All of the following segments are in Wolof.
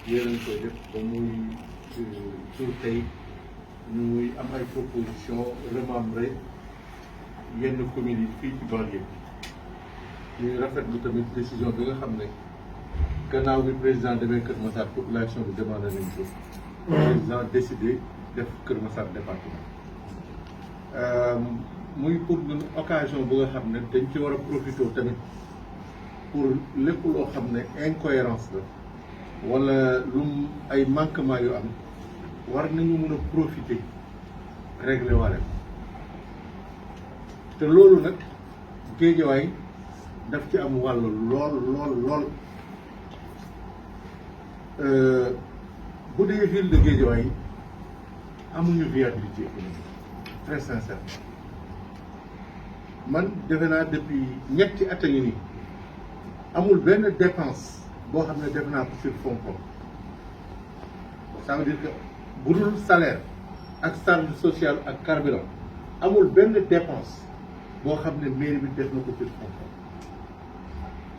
yéen a ngi koy def ba muy pour tey ñuy am ay proposition remembré yenn communes yi fii ci banlieue bi ñuy rafetlu tamit décision bi nga xam ne gannaaw bi président demee Kër Massar population bi demandé nañ ko président décidé def Kër Massar département muy pour ñun occasion bu nga xam ne dañ ci war a profité tamit pour lépp loo xam ne incohérence la wala lu ay manquement yu am war nañu mën a profiter régler waale ko te loolu nag Géejawaay daf ci am wàll lool bu dee ville de Géejawaay amuñu viabilité économique très sincèrement man defe naa depuis ñetti at a ngi nii amul benn dépense boo xam ne def naa ko sur fonds propres ça veut dire que bu dul salaire ak charge sociale ak carburant amul benn dépense boo xam ne mairie bi def na ko sur fonds propres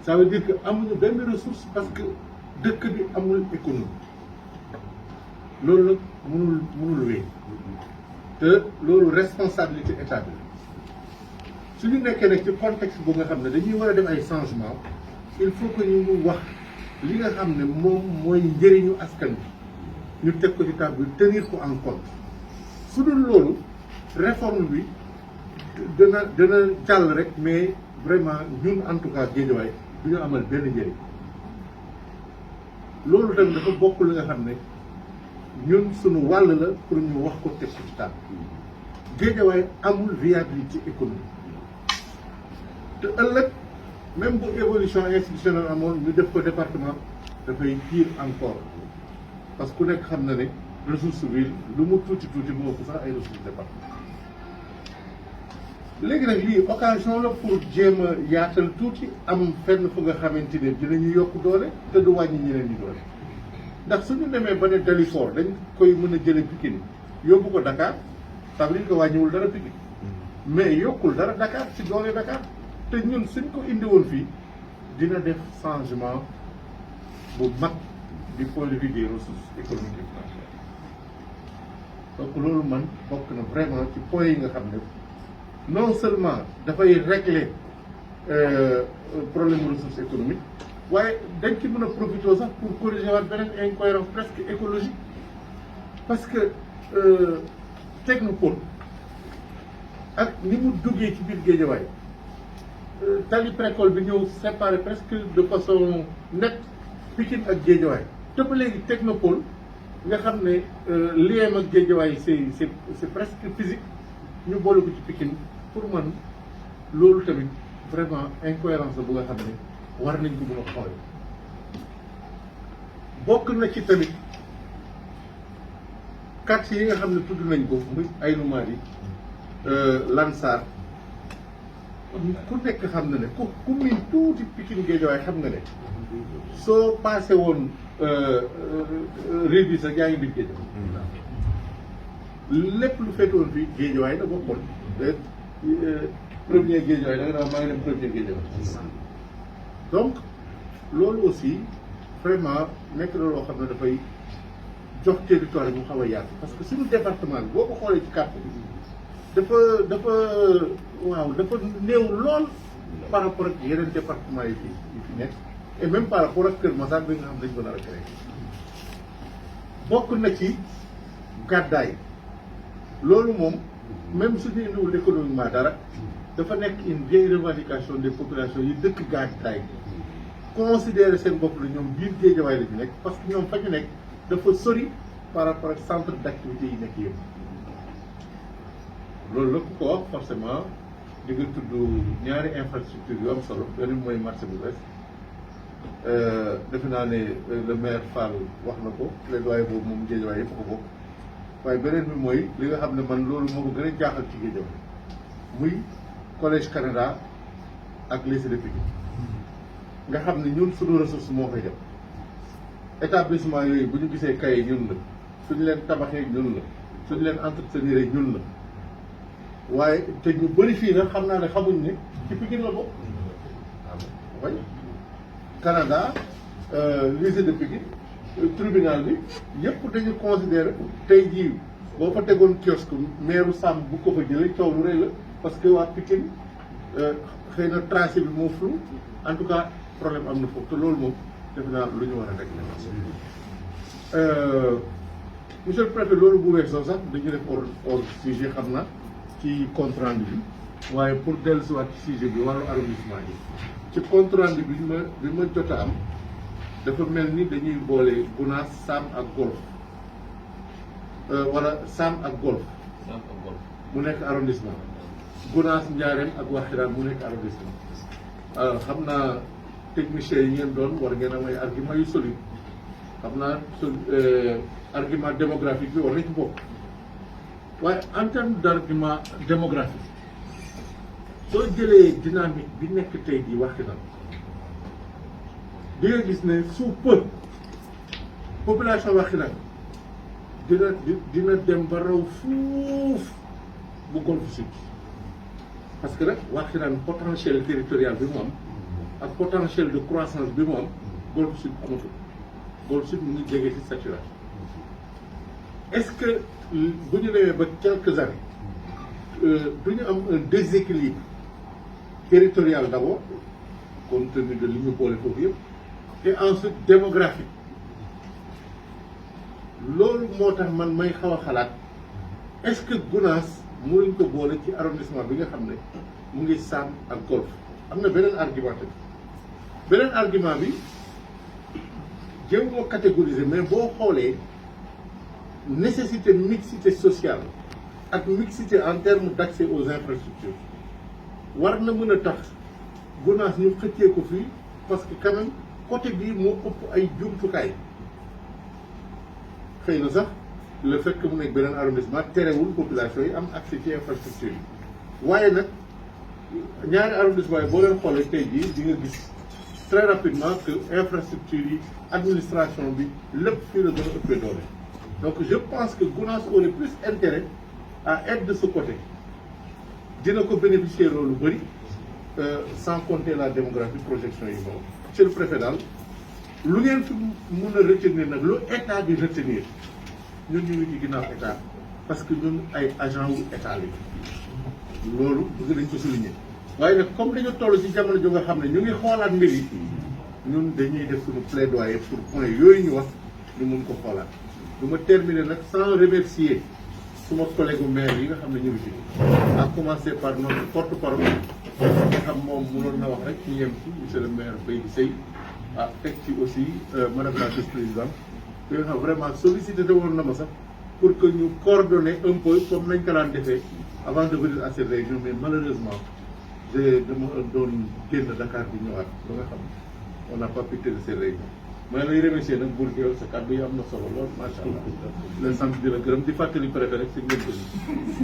ça veut dire que amuñu benn ressource parce que dëkk bi amul économie loolu nag mënul wéy te loolu responsabilité état bi suñu nekkee nag ci contexte bu nga xam ne dañuy war a def ay changement il faut que ñu wax li nga xam ne moom mooy njëriñu askan bi ñu teg ko ci table bi tenir ko en compte su dul loolu réforme bi dana jàll rek mais vraiment ñun en tout cas Guédiawaye du ñu amal benn njëriñ loolu tamit dafa bokk li nga xam ne ñun suñu wàll la pour ñu wax ko teg ko ci table Guédiawaye amul viabilité économique te ëllëg même bu évolution institutionnelle amoon ñu def ko département dafay pire encore parce que ku nekk xam na ne ressource ville lu mu tuuti moo ko sax ay ressources département léegi nag lii occasion la pour jéem a yaatal tuuti am fenn fu nga xamante ne dinañu yokk doole te du wàññi ñeneen ñi doole ndax suñu demee ba ne Dalifort dañ koy mën a jële Pikine yóbbu ko Dakar ça veut dire que wàññiwul dara Pikine mais yokkul dara Dakar ci doole Dakar te ñun suñ ko indi woon fii dina def changement bu mag du point de vue des ressources économiques et financières donc loolu man bokk na vraiment ci point yi nga xam ne non seulement dafay régler problème ressources économiques waaye dañ ci mën a profité sax pour corriger waat beneen incohérence presque écologique parce que technopole ak ni mu duggee ci biir Guédiawaye tali précole bi ñëw séparé presque de façon nette Pikine ak Guédiawaye te ba léegi technopole nga xam ne lien ak Guédiawaye c'est presque physique ñu boole ko ci Pikine pour man loolu tamit vraiment incohérence la bu nga xam ne war nañ ko mën a xool bokk na ci tamit quartier yi nga xam ne tudd nañ ko muy Aynou Mady Lansar ku nekk xam na ne ku miin tuuti Pikine Guédiawaye xam nga ne soo passé woon réduit sax yaa ngi biir Guédiawaye lépp lu fekk woon fii Guédiawaye la bokkoon premier Guédiawaye da nga naan maa ngi dem premier Guédiawaye donc loolu aussi vraiment nekk na loo xam ne dafay jox territoire mu xaw a yaatu parce que suñu département bi boo ko xoolee ci carte bi dafa néew lool par rapport ak yeneen département yi fi nekk et même par rapport ak Kër Massar bi nga xam dañ ko nar a créé bokk na ci gàddaay loolu moom même suñu indiwul économiquement dara dafa nekk une vieille revendication des populations yi dëkk gàddaay considérer seen bopp la ñoom biir Guédiawaye la ñu nekk parce que ñoom fa ñu nekk dafa sori par rapport ak centre d'activité yi nekk yëpp loolu la ku ko wax forcément di nga tudd ñaari infrastructure yu am solo benn mooy marché bu bees defe naa ne le maire Fall wax na ko plaidoyer boobu moom Guédiawaye yëpp ko bokk waaye beneen bi mooy li nga xam ne man loolu moo ko gën a jaaxal ci Guédiawaye muy collège Canada ak lycée de Pikine nga xam ne ñun suñu ressource moo koy def établissement yooyu bu ñu gisee kay ñun la suñu leen tabaxee ñun la suñu leen entretenir ñun la waaye te ñu bëri fii nag xam naa ne xamuñ ne ci Pikine la bokk way Canada lycée de Pikine tribunal bi yëpp dañu considérer tey jii boo fa tegoon kiosque maire Samb bu ko fa jëlee coow lu rëy la parce que waa Pikine xëy na tracé bi moo flou en tout cas problème am na foofu te loolu moom defe naa lu ñu war a régler. Monsieur le préfet loolu bu weesoo sax dañu def hors sujet xam na ci compte rendu bi waaye pour dellusiwaat ci sujet bi wàllu arrondissement yi ci compte rendu bi ma jot a am dafa mel ni dañuy boole Gounass Sam ak Golf wala Sam ak Golf mu nekk arrondissement Gounass Ndiarème ak Wakhinane mu nekk arrondissement alors xam naa techniciens yi ngeen doon war ngeen am ay argument yu solide xam naa argument démographique bi war na ci bokk waaye en terme d' argument démographique soo jëlee dynamique bi nekk tey jii Wakhinane di nga gis ne sous peu population Wakhinane dina dem ba raw fuuf bu Golf Sud parce que nag Wakhinane potentiel territorial bi mu am ak potentiel de croissance bi mu am Golf Sud amatul Golf Sud mu ngi jege ci saturation est-ce que bu ñu demee ba quelques années du ñu am un déséquilibre territorial d'abord compte tenu de li ñu boole foofu yëpp et ensuite démographique loolu moo tax man may xaw a xalaat est-ce que Gounass mënuñ ko boole ci arrondissement bi nga xam ne mu ngi Sam ak Golf am na beneen argument tamit beneen argument bi jéem moo catégoriser mais boo xoolee nécessité mixité sociale ak mixité en termes d'accès aux infrastructures war na mën a tax Gounass ñu xëccee ko fii parce que quand même côté bii moo ëpp ay jumtukaay xëy na sax le fait que mu nekk beneen arrondissement terewul population yi am accès ci infrastructure yi waaye nag ñaari arrondissement yi boo leen xoolee tey jii di nga gis très rapidement que infrastructure yi administration bi lépp fii la gën a ëppee doole donc je pense que Gounass aurait plus intérêt à être de ce côté dina ko bénéficier loolu bëri sans compter la démographie projection yi moom monsieur le préfet daal lu ngeen fi mun a retenir nag lu état bi retenir ñun ñu ngi ci ginnaaw état parce que ñun ay agent wu état lañu loolu bëgg nañ ko souligner waaye nag comme dañu toll ci jamono jo nga xam ne ñu ngi xoolaat mbir yi ñun dañuy def suñu plaidoyer pour point yooyu ñu wax ñu mun ko xoolaat du ma terminer nag sans remercier suma collègue maire yi nga xam ne ñu ngi fi à commencer par notre porte-parole nga xam moom mënoon na wax rek ñu yem ci monsieur le maire Baydi Seye teg ci aussi madame la vice-présidente bi nga xam vraiment sollicité te woon na ma sax pour que ñu coordonner un peu comme nañ ko daan defee avant de venir à cette région mais malheureusement dama doon génn Dakar di ñëwaat ba nga xam on n'a pas pu tenir ces réunions mais lay remercier nag Bour Gueweul sa kàddu yi am na solo lool macha allah leen sant di la gërëm di fàttali préfet rek si ngeen ko